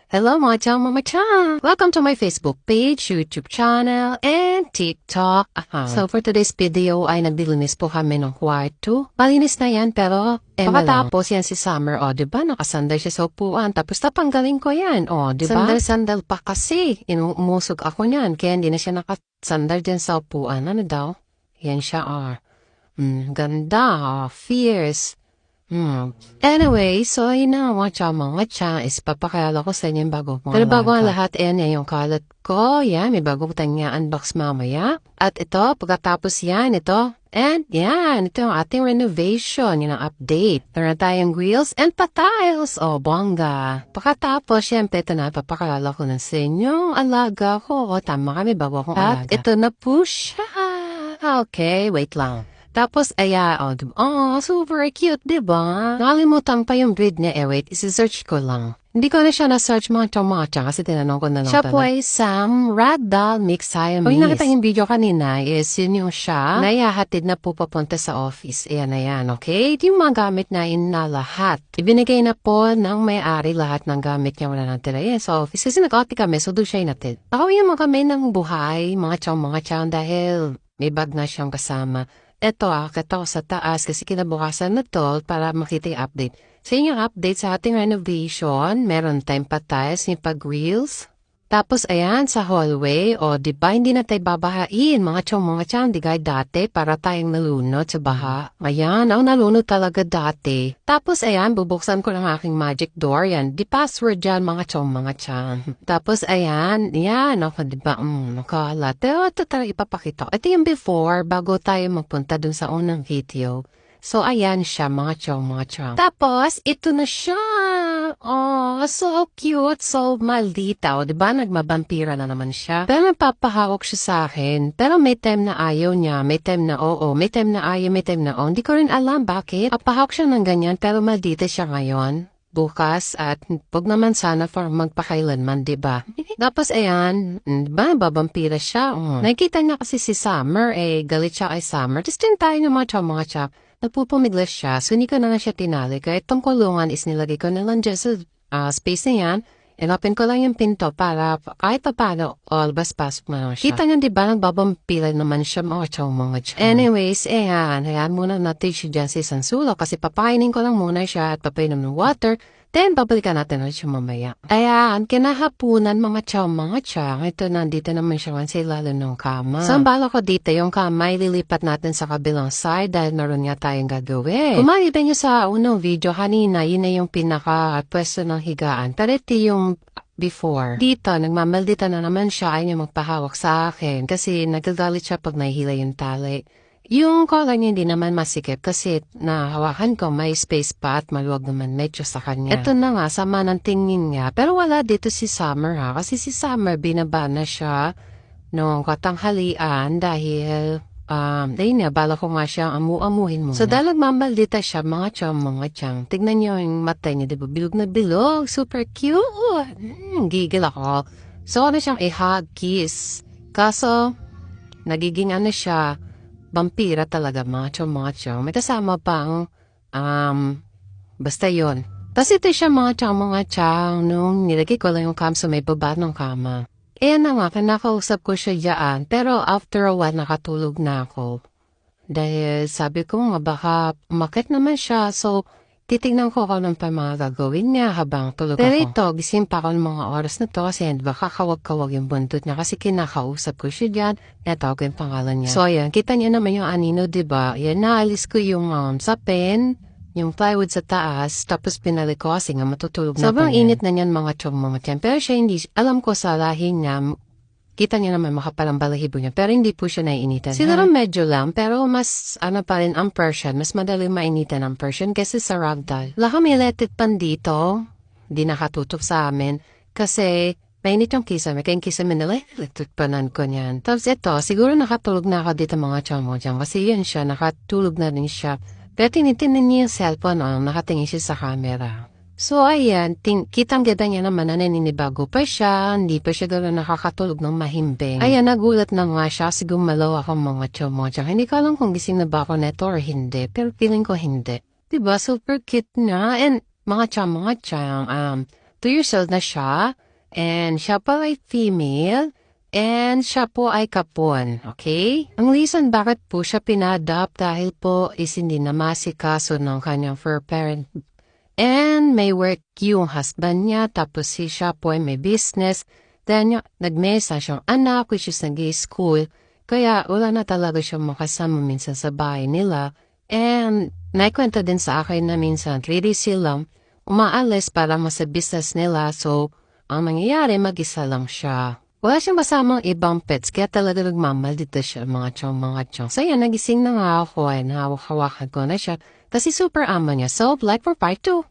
Hello mga chang mga chang! Welcome to my Facebook page, YouTube channel, and TikTok account. So for today's video ay nagdilinis po kami ng kwarto. Malinis na yan pero pagkatapos yan si Summer, diba nakasandal siya sa upuan tapos tapanggalin ko yan, diba? Sandal-sandal pa kasi, inumusog ako niyan kaya hindi na siya nakasandal dyan sa upuan. Ano daw? Yan siya, ganda, fierce. Anyway, so yun na mga chang is papakayala ko sa inyo yung bago mga Pero bago ang lahat, yung kalat ko. Yan, may bagong tanya unbox mamaya. At ito, pagkatapos yan, ito. And yan, ito yung ating renovation, yun ang update. Meron tayong grills and patiles. Bongga. Pagkatapos, syempre, ito na, papakayala ko na sa inyo. Alaga ko. Tama kami, bago akong alaga. At ito na po siya. Okay, wait lang. Tapos, super cute, diba? Nakalimutan pa yung breed niya. Wait, isi-search ko lang. Hindi ko na siya na-search mga chong kasi tinanong ko na lang. Siya po ay Sam Ragdoll Mix Siamese. Kung nakita yung video kanina, is yun yung siya na ihahatid na po papunta sa office. Ayan na yan, okay? Yung mga gamit na yun na lahat. Ibinigay na po ng may-ari lahat ng gamit niya wala nang tira. Yan sa office. Kasi nag-ati kami, so doon siya inatid. Nakawin mo kami ng buhay, mga chong dahil may bag na siyang kasama. Ito kita ko sa taas kasi kinabukasan na to para makita yung update. Sa inyong update sa ating renovation, meron tayong patiles, yung pag-grills. Tapos ayan, sa hallway, diba, hindi na tayo babahain, mga chong, di gaya dati, para tayong nalunod sa baha. Ayan, nalunod talaga dati. Tapos ayan, bubuksan ko ng aking magic door, yan, di password dyan, mga chong. Tapos ayan, yan, diba, nakalat. Ito talaga ipapakita ko. Ito yung before, bago tayo magpunta dun sa unang video. So, ayan siya, mga chong. Tapos, ito na siya. So cute, so maldita. Diba, nagmabampira na naman siya. Pero napapahawak siya sa akin. Pero may time na ayaw niya, may time na oo, may time na ayaw, may time na Hindi ko rin alam bakit. Papahawak siya ng ganyan, pero maldita siya ngayon. Bukas at wag naman sana for magpakailanman, diba? Tapos ayan, diba, babampira siya. Nakikita niya kasi si Summer, galit siya kay Summer. Tapos din tayo ng mga chap. Nagpupumiglas siya, so hindi ko na siya tinali. Kahit tong kulungan is nilagay ko na lang dyan sa space na yan. Inopen ko lang yung pinto para kahit pa paano, albas-pasok na siya. Kita niyo, diba, nagbabampila naman siya mga chong. Anyways, hayaan muna natin siya dyan sa isang sulok kasi papainin ko lang muna siya at papainom ng water. Then, babalikan natin ulit siya mamaya. Ayan, kinahapunan mga chong. Ito, nandito naman siya sa ilalim ng kama. So, ang bala ko dito, yung kama, ililipat natin sa kabilang side dahil naroon nga tayong gagawin. Kung makita nyo sa unang video kanina, yun na yung pinaka-pwesto ng higaan. Pero ito yung before. Dito, nagmamaldita na naman siya, ayaw niya magpahawak sa akin kasi nagagalit siya pag nahihila yung tali. Yung collar niya hindi naman masikip kasi nahawakan ko may space pa at maluwag naman medyo sa kanya. Ito na nga, sama ng tingin niya. Pero wala dito si Summer kasi si Summer binaba na siya noong katanghalian dahil dahil nga, bala ko nga siya amuhin mo. So dahil nagmamaldita siya, mga chang. Tignan niyo yung mata niya, diba? Bilog na bilog, super cute. Gigil ako. So ano siyang i-hug, kiss. Kaso, nagiging siya, vampira talaga, mga chong. May kasama pang, basta yon. Tapos ito siya mga chong, nung nilagay ko lang yung cam sa may baba ng kama. Ayan na nga, kinakausap ko siya dyan, pero after a while nakatulog na ako. Dahil sabi ko nga baka umakit naman siya, so titignan ko kung anong pa mga gagawin niya habang tulog pero ako. Pero ito, gising pa ako ng mga oras na to kasi baka kawag-kawag yung buntot niya kasi kinakausap ko siya dyan, natawag yung pangalan niya. So ayan, kita niyo naman yung anino, diba? Yan, naalis ko yung sapin, yung plywood sa taas, tapos pinalik ko kasi nga matutulog na. Sobrang init na niyan mga chong. Pero siya hindi, alam ko sa lahi niya, kita niya naman makapalang balahibo niya, pero hindi po siya naiinitan. Siguro medyo lang, pero mas pa rin ang Persian, mas madaling mainitan ang Persian kasi sa Ragdoll. Wala kami electric pan dito, di nakatutok sa amin, kasi mainit yung kisame, kaya yung kisame nila, electric panan ko niyan. Tapos ito, siguro nakatulog na ako dito mga chong dyan, kasi yan siya, nakatulog na rin siya. Pero tinitingnan niya yung cellphone, nakatingin siya sa camera. So ayan, kitang ganda niya naman na naninibago pa siya, hindi pa siya gano'n nakakatulog ng mahimbing. Ayan, nagulat na nga siya, siguro malaw ako mga chomojang. Hindi ko alam kung gising na ba ako neto or hindi, pero feeling ko hindi. Diba, super cute na, and mga chomojang, 2 years old na siya. And siya po ay female. And siya po ay kapon, okay? Ang reason bakit po siya pina-adopt dahil po is hindi na masikaso ng kanyang fur parent. And may work yung husband niya, tapos siya po ay may business. Then nagmesa siyang anak, which is nag-i-school. Kaya wala na talaga siyang makasama minsan sa bahay nila. And naikwenta din sa akin na minsan really silang umaalis para sa business nila. So, ang nangyayari, mag-isa lang siya. Wala siyang masamang ibang pets, kaya talaga nagmamaldita siya mga chong. So yan, nagising na nga ako, ay nahawak-hawakan ko na siya. Kasi super ama niya. So, like for part 2.